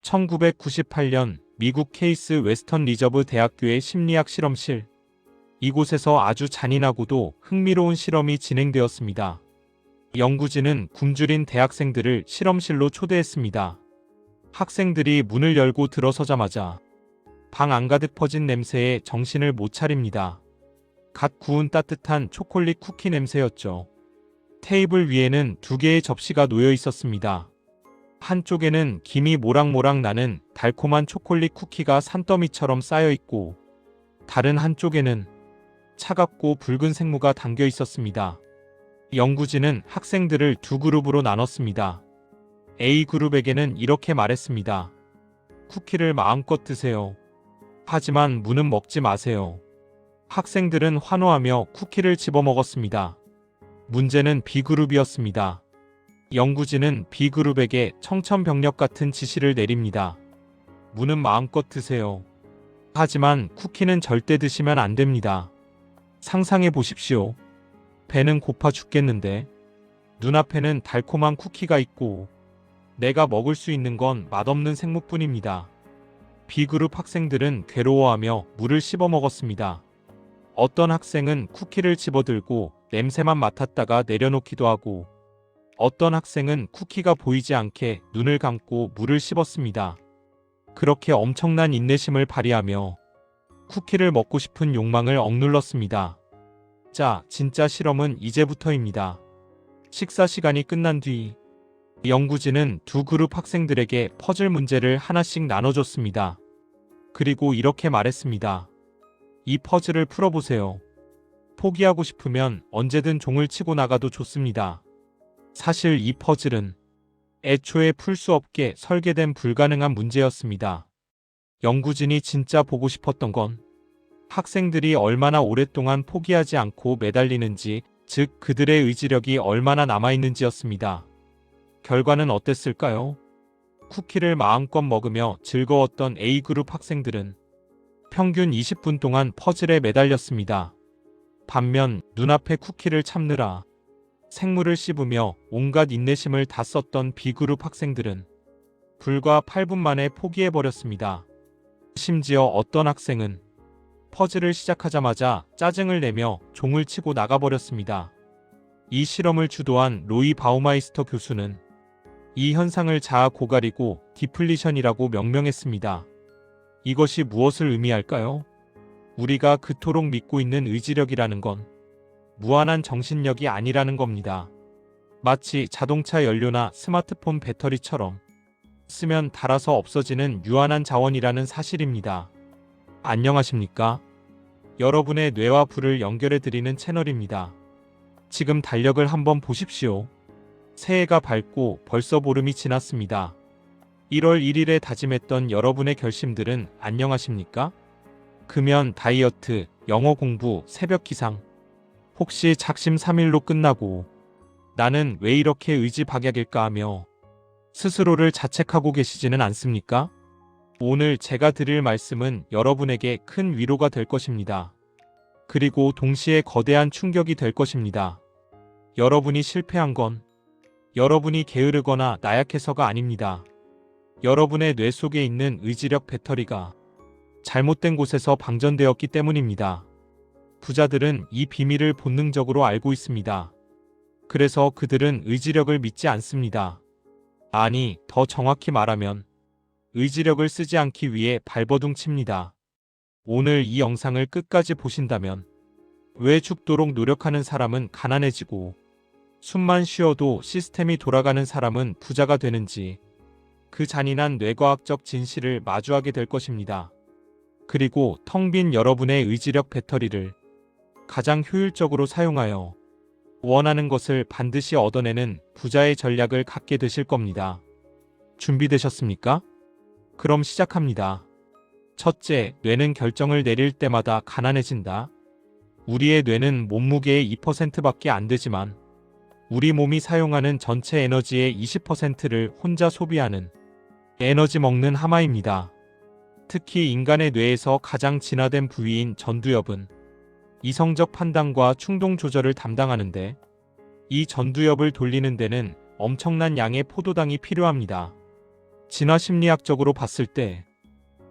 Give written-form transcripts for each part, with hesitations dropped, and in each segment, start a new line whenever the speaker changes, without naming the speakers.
1998년 미국 케이스 웨스턴 리저브 대학교의 심리학 실험실. 이곳에서 아주 잔인하고도 흥미로운 실험이 진행되었습니다. 연구진은 굶주린 대학생들을 실험실로 초대했습니다. 학생들이 문을 열고 들어서자마자 방 안가득 퍼진 냄새에 정신을 못 차립니다. 갓 구운 따뜻한 초콜릿 쿠키 냄새였죠. 테이블 위에는 2개의 접시가 놓여 있었습니다. 한쪽에는 김이 모락모락 나는 달콤한 초콜릿 쿠키가 산더미처럼 쌓여 있고, 다른 한쪽에는 차갑고 붉은 생무가 담겨 있었습니다. 연구진은 학생들을 2그룹으로 나눴습니다. A그룹에게는 이렇게 말했습니다. 쿠키를 마음껏 드세요. 하지만 무는 먹지 마세요. 학생들은 환호하며 쿠키를 집어먹었습니다. 문제는 B그룹이었습니다. 연구진은 B그룹에게 청천벽력 같은 지시를 내립니다. 무는 마음껏 드세요. 하지만 쿠키는 절대 드시면 안 됩니다. 상상해 보십시오. 배는 고파 죽겠는데 눈앞에는 달콤한 쿠키가 있고 내가 먹을 수 있는 건 맛없는 생무뿐입니다. B그룹 학생들은 괴로워하며 물을 씹어 먹었습니다. 어떤 학생은 쿠키를 집어들고 냄새만 맡았다가 내려놓기도 하고, 어떤 학생은 쿠키가 보이지 않게 눈을 감고 물을 씹었습니다. 그렇게 엄청난 인내심을 발휘하며 쿠키를 먹고 싶은 욕망을 억눌렀습니다. 자, 진짜 실험은 이제부터입니다. 식사 시간이 끝난 뒤 연구진은 2그룹 학생들에게 퍼즐 문제를 하나씩 나눠줬습니다. 그리고 이렇게 말했습니다. 이 퍼즐을 풀어보세요. 포기하고 싶으면 언제든 종을 치고 나가도 좋습니다. 사실 이 퍼즐은 애초에 풀 수 없게 설계된 불가능한 문제였습니다. 연구진이 진짜 보고 싶었던 건 학생들이 얼마나 오랫동안 포기하지 않고 매달리는지, 즉 그들의 의지력이 얼마나 남아있는지였습니다. 결과는 어땠을까요? 쿠키를 마음껏 먹으며 즐거웠던 A그룹 학생들은 평균 20분 동안 퍼즐에 매달렸습니다. 반면 눈앞에 쿠키를 참느라 생물을 씹으며 온갖 인내심을 다 썼던 B그룹 학생들은 불과 8분 만에 포기해버렸습니다. 심지어 어떤 학생은 퍼즐을 시작하자마자 짜증을 내며 종을 치고 나가버렸습니다. 이 실험을 주도한 로이 바우마이스터 교수는 이 현상을 자아 고갈이고 디플리션이라고 명명했습니다. 이것이 무엇을 의미할까요? 우리가 그토록 믿고 있는 의지력이라는 건 무한한 정신력이 아니라는 겁니다. 마치 자동차 연료나 스마트폰 배터리처럼 쓰면 닳아서 없어지는 유한한 자원이라는 사실입니다. 안녕하십니까? 여러분의 뇌와 불을 연결해 드리는 채널입니다. 지금 달력을 한번 보십시오. 새해가 밝고 벌써 보름이 지났습니다. 1월 1일에 다짐했던 여러분의 결심들은 안녕하십니까? 금연, 다이어트, 영어 공부, 새벽 기상. 혹시 작심 3일로 끝나고 나는 왜 이렇게 의지박약일까 하며 스스로를 자책하고 계시지는 않습니까? 오늘 제가 드릴 말씀은 여러분에게 큰 위로가 될 것입니다. 그리고 동시에 거대한 충격이 될 것입니다. 여러분이 실패한 건 여러분이 게으르거나 나약해서가 아닙니다. 여러분의 뇌 속에 있는 의지력 배터리가 잘못된 곳에서 방전되었기 때문입니다. 부자들은 이 비밀을 본능적으로 알고 있습니다. 그래서 그들은 의지력을 믿지 않습니다. 아니, 더 정확히 말하면 의지력을 쓰지 않기 위해 발버둥 칩니다. 오늘 이 영상을 끝까지 보신다면 왜 죽도록 노력하는 사람은 가난해지고 숨만 쉬어도 시스템이 돌아가는 사람은 부자가 되는지, 그 잔인한 뇌과학적 진실을 마주하게 될 것입니다. 그리고 텅 빈 여러분의 의지력 배터리를 가장 효율적으로 사용하여 원하는 것을 반드시 얻어내는 부자의 전략을 갖게 되실 겁니다. 준비되셨습니까? 그럼 시작합니다. 첫째, 뇌는 결정을 내릴 때마다 가난해진다. 우리의 뇌는 몸무게의 2%밖에 안 되지만 우리 몸이 사용하는 전체 에너지의 20%를 혼자 소비하는 에너지 먹는 하마입니다. 특히 인간의 뇌에서 가장 진화된 부위인 전두엽은 이성적 판단과 충동 조절을 담당하는데, 이 전두엽을 돌리는 데는 엄청난 양의 포도당이 필요합니다. 진화 심리학적으로 봤을 때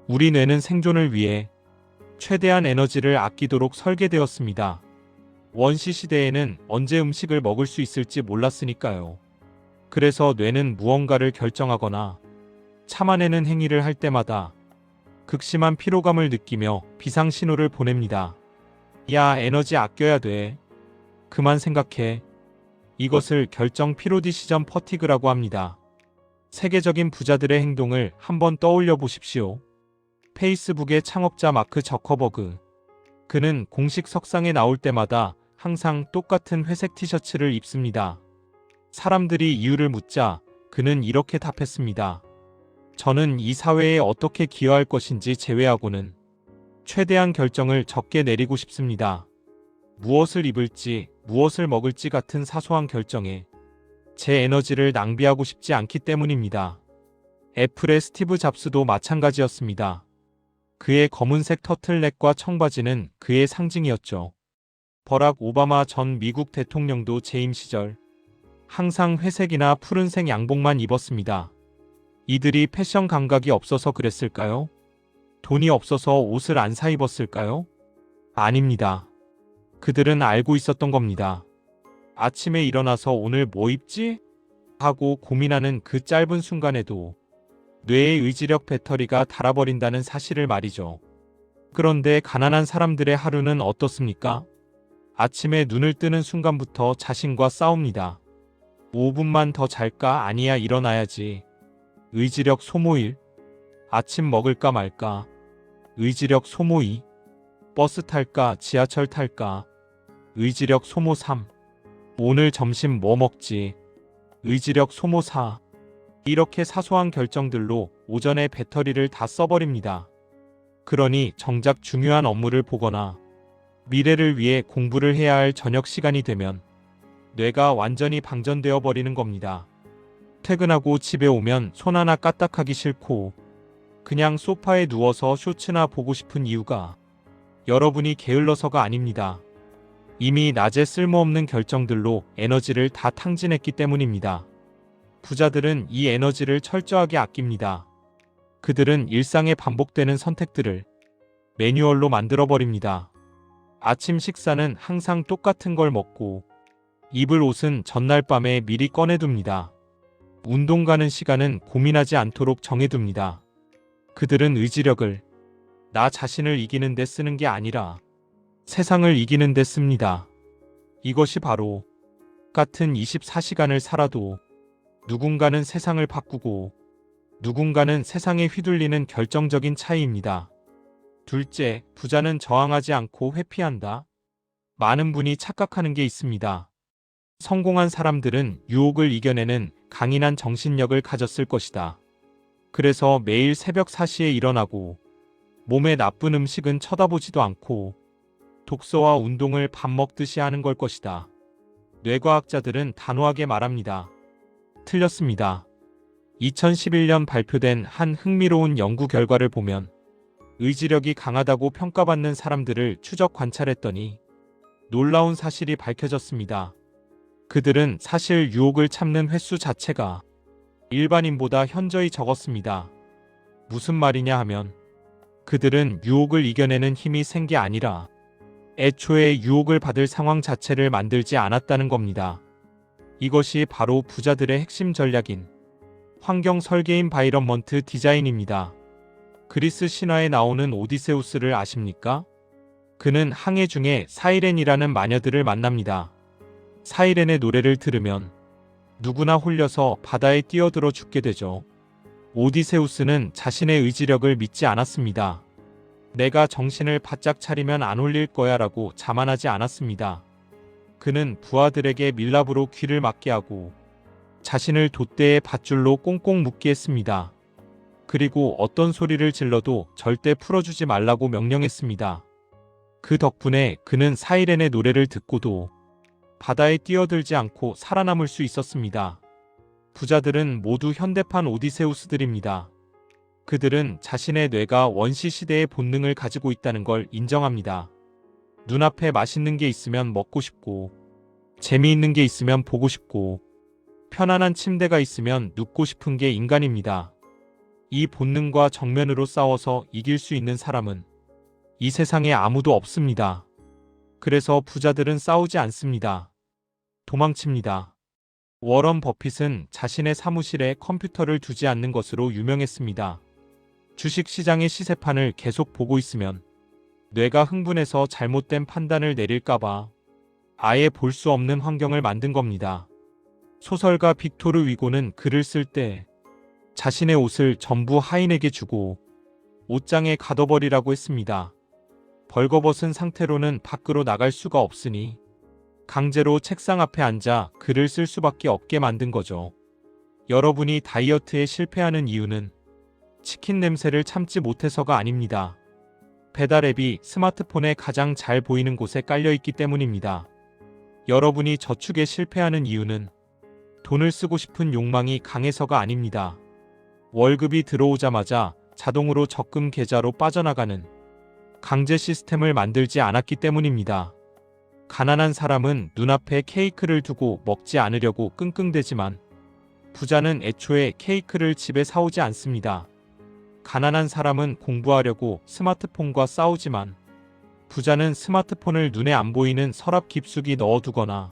우리 뇌는 생존을 위해 최대한 에너지를 아끼도록 설계되었습니다. 원시 시대에는 언제 음식을 먹을 수 있을지 몰랐으니까요. 그래서 뇌는 무언가를 결정하거나 참아내는 행위를 할 때마다 극심한 피로감을 느끼며 비상신호를 보냅니다. 야, 에너지 아껴야 돼. 그만 생각해. 이것을 결정 피로 디시전 퍼티그라고 합니다. 세계적인 부자들의 행동을 한번 떠올려 보십시오. 페이스북의 창업자 마크 저커버그. 그는 공식 석상에 나올 때마다 항상 똑같은 회색 티셔츠를 입습니다. 사람들이 이유를 묻자 그는 이렇게 답했습니다. 저는 이 사회에 어떻게 기여할 것인지 제외하고는 최대한 결정을 적게 내리고 싶습니다. 무엇을 입을지, 무엇을 먹을지 같은 사소한 결정에 제 에너지를 낭비하고 싶지 않기 때문입니다. 애플의 스티브 잡스도 마찬가지였습니다. 그의 검은색 터틀넥과 청바지는 그의 상징이었죠. 버락 오바마 전 미국 대통령도 재임 시절 항상 회색이나 푸른색 양복만 입었습니다. 이들이 패션 감각이 없어서 그랬을까요? 돈이 없어서 옷을 안 사 입었을까요? 아닙니다. 그들은 알고 있었던 겁니다. 아침에 일어나서 오늘 뭐 입지? 하고 고민하는 그 짧은 순간에도 뇌의 의지력 배터리가 닳아버린다는 사실을 말이죠. 그런데 가난한 사람들의 하루는 어떻습니까? 아침에 눈을 뜨는 순간부터 자신과 싸웁니다. 5분만 더 잘까? 아니야, 일어나야지. 의지력 소모 1. 아침 먹을까 말까? 의지력 소모 2. 버스 탈까? 지하철 탈까? 의지력 소모 3. 오늘 점심 뭐 먹지? 의지력 소모 4. 이렇게 사소한 결정들로 오전의 배터리를 다 써버립니다. 그러니 정작 중요한 업무를 보거나 미래를 위해 공부를 해야 할 저녁 시간이 되면 뇌가 완전히 방전되어 버리는 겁니다. 퇴근하고 집에 오면 손 하나 까딱하기 싫고 그냥 소파에 누워서 쇼츠나 보고 싶은 이유가 여러분이 게을러서가 아닙니다. 이미 낮에 쓸모없는 결정들로 에너지를 다 탕진했기 때문입니다. 부자들은 이 에너지를 철저하게 아낍니다. 그들은 일상에 반복되는 선택들을 매뉴얼로 만들어버립니다. 아침 식사는 항상 똑같은 걸 먹고 입을 옷은 전날 밤에 미리 꺼내둡니다. 운동 가는 시간은 고민하지 않도록 정해둡니다. 그들은 의지력을 나 자신을 이기는 데 쓰는 게 아니라 세상을 이기는 데 씁니다. 이것이 바로 같은 24시간을 살아도 누군가는 세상을 바꾸고 누군가는 세상에 휘둘리는 결정적인 차이입니다. 둘째, 부자는 저항하지 않고 회피한다. 많은 분이 착각하는 게 있습니다. 성공한 사람들은 유혹을 이겨내는 강인한 정신력을 가졌을 것이다. 그래서 매일 새벽 4시에 일어나고 몸에 나쁜 음식은 쳐다보지도 않고 독서와 운동을 밥 먹듯이 하는 걸 것이다. 뇌과학자들은 단호하게 말합니다. 틀렸습니다. 2011년 발표된 한 흥미로운 연구 결과를 보면 의지력이 강하다고 평가받는 사람들을 추적 관찰했더니 놀라운 사실이 밝혀졌습니다. 그들은 사실 유혹을 참는 횟수 자체가 일반인보다 현저히 적었습니다. 무슨 말이냐 하면 그들은 유혹을 이겨내는 힘이 센 게 아니라 애초에 유혹을 받을 상황 자체를 만들지 않았다는 겁니다. 이것이 바로 부자들의 핵심 전략인 환경 설계인 바이런먼트 디자인입니다. 그리스 신화에 나오는 오디세우스를 아십니까? 그는 항해 중에 사이렌이라는 마녀들을 만납니다. 사이렌의 노래를 들으면 누구나 홀려서 바다에 뛰어들어 죽게 되죠. 오디세우스는 자신의 의지력을 믿지 않았습니다. 내가 정신을 바짝 차리면 안 홀릴 거야 라고 자만하지 않았습니다. 그는 부하들에게 밀랍으로 귀를 막게 하고 자신을 돛대에 밧줄로 꽁꽁 묶게 했습니다. 그리고 어떤 소리를 질러도 절대 풀어주지 말라고 명령했습니다. 그 덕분에 그는 사이렌의 노래를 듣고도 바다에 뛰어들지 않고 살아남을 수 있었습니다. 부자들은 모두 현대판 오디세우스들입니다. 그들은 자신의 뇌가 원시 시대의 본능을 가지고 있다는 걸 인정합니다. 눈앞에 맛있는 게 있으면 먹고 싶고, 재미있는 게 있으면 보고 싶고, 편안한 침대가 있으면 눕고 싶은 게 인간입니다. 이 본능과 정면으로 싸워서 이길 수 있는 사람은 이 세상에 아무도 없습니다. 그래서 부자들은 싸우지 않습니다. 도망칩니다. 워런 버핏은 자신의 사무실에 컴퓨터를 두지 않는 것으로 유명했습니다. 주식시장의 시세판을 계속 보고 있으면 뇌가 흥분해서 잘못된 판단을 내릴까봐 아예 볼 수 없는 환경을 만든 겁니다. 소설가 빅토르 위고는 글을 쓸 때 자신의 옷을 전부 하인에게 주고 옷장에 가둬버리라고 했습니다. 벌거벗은 상태로는 밖으로 나갈 수가 없으니 강제로 책상 앞에 앉아 글을 쓸 수밖에 없게 만든 거죠. 여러분이 다이어트에 실패하는 이유는 치킨 냄새를 참지 못해서가 아닙니다. 배달 앱이 스마트폰에 가장 잘 보이는 곳에 깔려있기 때문입니다. 여러분이 저축에 실패하는 이유는 돈을 쓰고 싶은 욕망이 강해서가 아닙니다. 월급이 들어오자마자 자동으로 적금 계좌로 빠져나가는 강제 시스템을 만들지 않았기 때문입니다. 가난한 사람은 눈앞에 케이크를 두고 먹지 않으려고 끙끙대지만 부자는 애초에 케이크를 집에 사오지 않습니다. 가난한 사람은 공부하려고 스마트폰과 싸우지만 부자는 스마트폰을 눈에 안 보이는 서랍 깊숙이 넣어두거나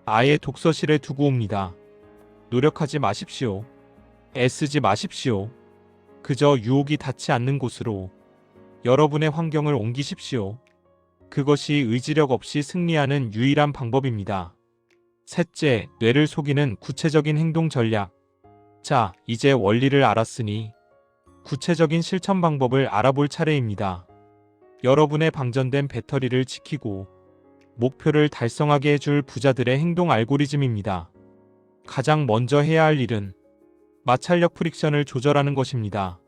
아예 독서실에 두고 옵니다. 노력하지 마십시오. 애쓰지 마십시오. 그저 유혹이 닿지 않는 곳으로 여러분의 환경을 옮기십시오. 그것이 의지력 없이 승리하는 유일한 방법입니다. 셋째, 뇌를 속이는 구체적인 행동 전략. 자, 이제 원리를 알았으니 구체적인 실천 방법을 알아볼 차례입니다. 여러분의 방전된 배터리를 지키고 목표를 달성하게 해줄 부자들의 행동 알고리즘입니다. 가장 먼저 해야 할 일은 마찰력 프릭션을 조절하는 것입니다.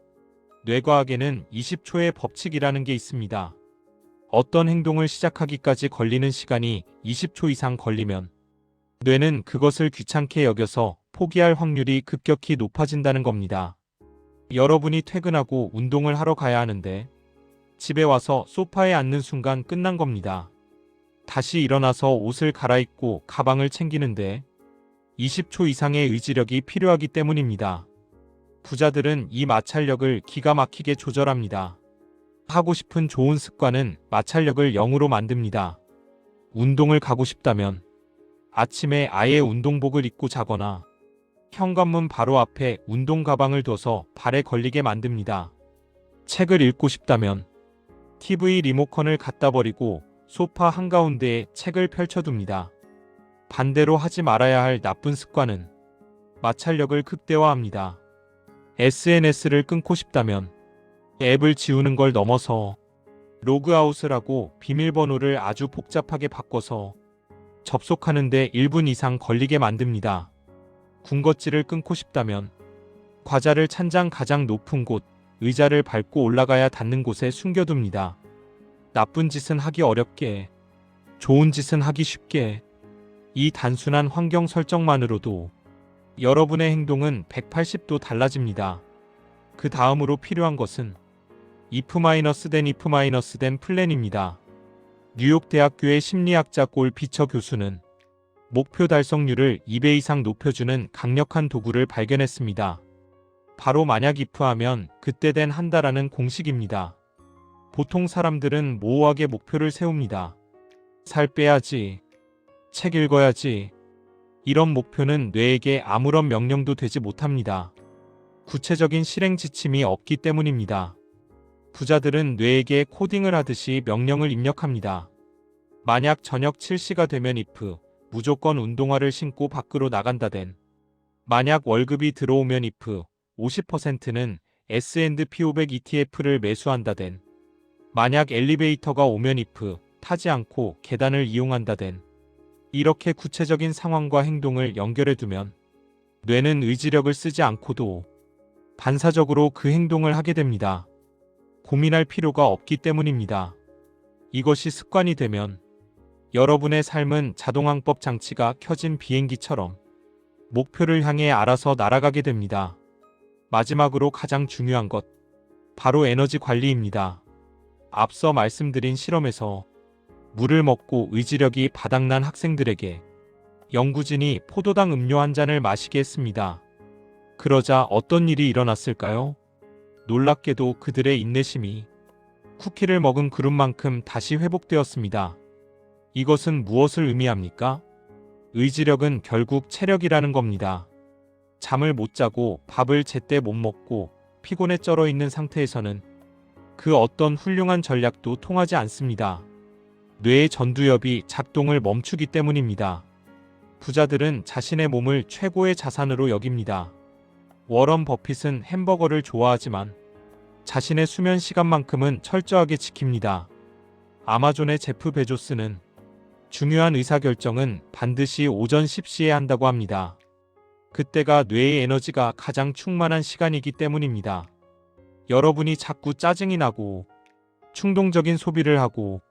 뇌과학에는 20초의 법칙이라는 게 있습니다. 어떤 행동을 시작하기까지 걸리는 시간이 20초 이상 걸리면 뇌는 그것을 귀찮게 여겨서 포기할 확률이 급격히 높아진다는 겁니다. 여러분이 퇴근하고 운동을 하러 가야 하는데 집에 와서 소파에 앉는 순간 끝난 겁니다. 다시 일어나서 옷을 갈아입고 가방을 챙기는데 20초 이상의 의지력이 필요하기 때문입니다. 부자들은 이 마찰력을 기가 막히게 조절합니다. 하고 싶은 좋은 습관은 마찰력을 0으로 만듭니다. 운동을 가고 싶다면 아침에 아예 운동복을 입고 자거나 현관문 바로 앞에 운동 가방을 둬서 발에 걸리게 만듭니다. 책을 읽고 싶다면 TV 리모컨을 갖다 버리고 소파 한가운데에 책을 펼쳐둡니다. 반대로 하지 말아야 할 나쁜 습관은 마찰력을 극대화합니다. SNS를 끊고 싶다면 앱을 지우는 걸 넘어서 로그아웃을 하고 비밀번호를 아주 복잡하게 바꿔서 접속하는데 1분 이상 걸리게 만듭니다. 군것질을 끊고 싶다면 과자를 찬장 가장 높은 곳, 의자를 밟고 올라가야 닿는 곳에 숨겨둡니다. 나쁜 짓은 하기 어렵게, 좋은 짓은 하기 쉽게. 이 단순한 환경 설정만으로도 여러분의 행동은 180도 달라집니다. 그 다음으로 필요한 것은 if-then 플랜입니다. 뉴욕 대학교의 심리학자 골 피처 교수는 목표 달성률을 2배 이상 높여주는 강력한 도구를 발견했습니다. 바로 만약 if하면 그때 된 한다라는 공식입니다. 보통 사람들은 모호하게 목표를 세웁니다. 살 빼야지, 책 읽어야지. 이런 목표는 뇌에게 아무런 명령도 되지 못합니다. 구체적인 실행 지침이 없기 때문입니다. 부자들은 뇌에게 코딩을 하듯이 명령을 입력합니다. 만약 저녁 7시가 되면 if, 무조건 운동화를 신고 밖으로 나간다된. 만약 월급이 들어오면 if, 50%는 S&P 500 ETF를 매수한다된. 만약 엘리베이터가 오면 if, 타지 않고 계단을 이용한다된. 이렇게 구체적인 상황과 행동을 연결해두면 뇌는 의지력을 쓰지 않고도 반사적으로 그 행동을 하게 됩니다. 고민할 필요가 없기 때문입니다. 이것이 습관이 되면 여러분의 삶은 자동항법 장치가 켜진 비행기처럼 목표를 향해 알아서 날아가게 됩니다. 마지막으로 가장 중요한 것, 바로 에너지 관리입니다. 앞서 말씀드린 실험에서 물을 먹고 의지력이 바닥난 학생들에게 연구진이 포도당 음료 한 잔을 마시게 했습니다. 그러자 어떤 일이 일어났을까요? 놀랍게도 그들의 인내심이 쿠키를 먹은 그룹만큼 다시 회복되었습니다. 이것은 무엇을 의미합니까? 의지력은 결국 체력이라는 겁니다. 잠을 못 자고 밥을 제때 못 먹고 피곤에 쩔어 있는 상태에서는 그 어떤 훌륭한 전략도 통하지 않습니다. 뇌의 전두엽이 작동을 멈추기 때문입니다. 부자들은 자신의 몸을 최고의 자산으로 여깁니다. 워런 버핏은 햄버거를 좋아하지만 자신의 수면 시간만큼은 철저하게 지킵니다. 아마존의 제프 베조스는 중요한 의사결정은 반드시 오전 10시에 한다고 합니다. 그때가 뇌의 에너지가 가장 충만한 시간이기 때문입니다. 여러분이 자꾸 짜증이 나고 충동적인 소비를 하고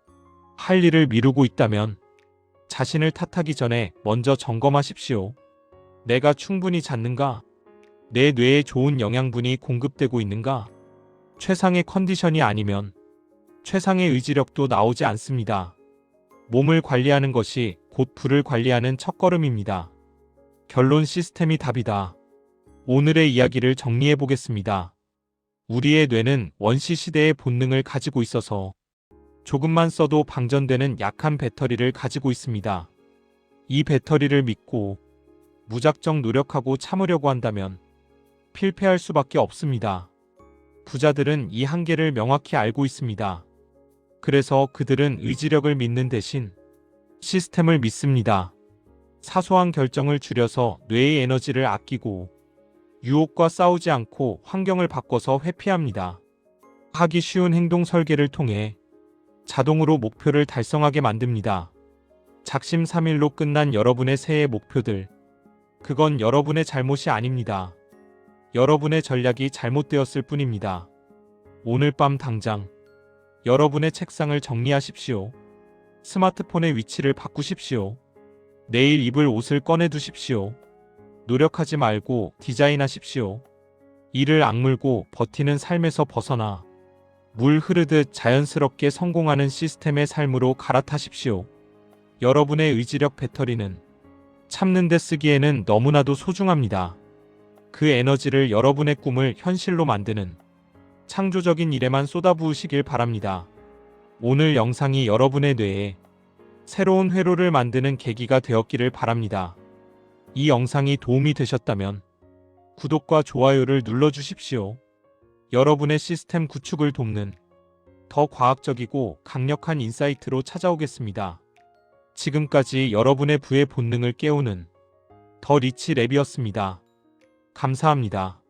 할 일을 미루고 있다면 자신을 탓하기 전에 먼저 점검하십시오. 내가 충분히 잤는가? 내 뇌에 좋은 영양분이 공급되고 있는가? 최상의 컨디션이 아니면 최상의 의지력도 나오지 않습니다. 몸을 관리하는 것이 곧 부를 관리하는 첫걸음입니다. 결론 시스템이 답이다. 오늘의 이야기를 정리해 보겠습니다. 우리의 뇌는 원시 시대의 본능을 가지고 있어서 조금만 써도 방전되는 약한 배터리를 가지고 있습니다. 이 배터리를 믿고 무작정 노력하고 참으려고 한다면 필패할 수밖에 없습니다. 부자들은 이 한계를 명확히 알고 있습니다. 그래서 그들은 의지력을 믿는 대신 시스템을 믿습니다. 사소한 결정을 줄여서 뇌의 에너지를 아끼고 유혹과 싸우지 않고 환경을 바꿔서 회피합니다. 하기 쉬운 행동 설계를 통해 자동으로 목표를 달성하게 만듭니다. 작심삼일로 끝난 여러분의 새해 목표들. 그건 여러분의 잘못이 아닙니다. 여러분의 전략이 잘못되었을 뿐입니다. 오늘 밤 당장 여러분의 책상을 정리하십시오. 스마트폰의 위치를 바꾸십시오. 내일 입을 옷을 꺼내 두십시오. 노력하지 말고 디자인하십시오. 이를 악물고 버티는 삶에서 벗어나 물 흐르듯 자연스럽게 성공하는 시스템의 삶으로 갈아타십시오. 여러분의 의지력 배터리는 참는 데 쓰기에는 너무나도 소중합니다. 그 에너지를 여러분의 꿈을 현실로 만드는 창조적인 일에만 쏟아부으시길 바랍니다. 오늘 영상이 여러분의 뇌에 새로운 회로를 만드는 계기가 되었기를 바랍니다. 이 영상이 도움이 되셨다면 구독과 좋아요를 눌러주십시오. 여러분의 시스템 구축을 돕는 더 과학적이고 강력한 인사이트로 찾아오겠습니다. 지금까지 여러분의 부의 본능을 깨우는 더 리치 랩이었습니다. 감사합니다.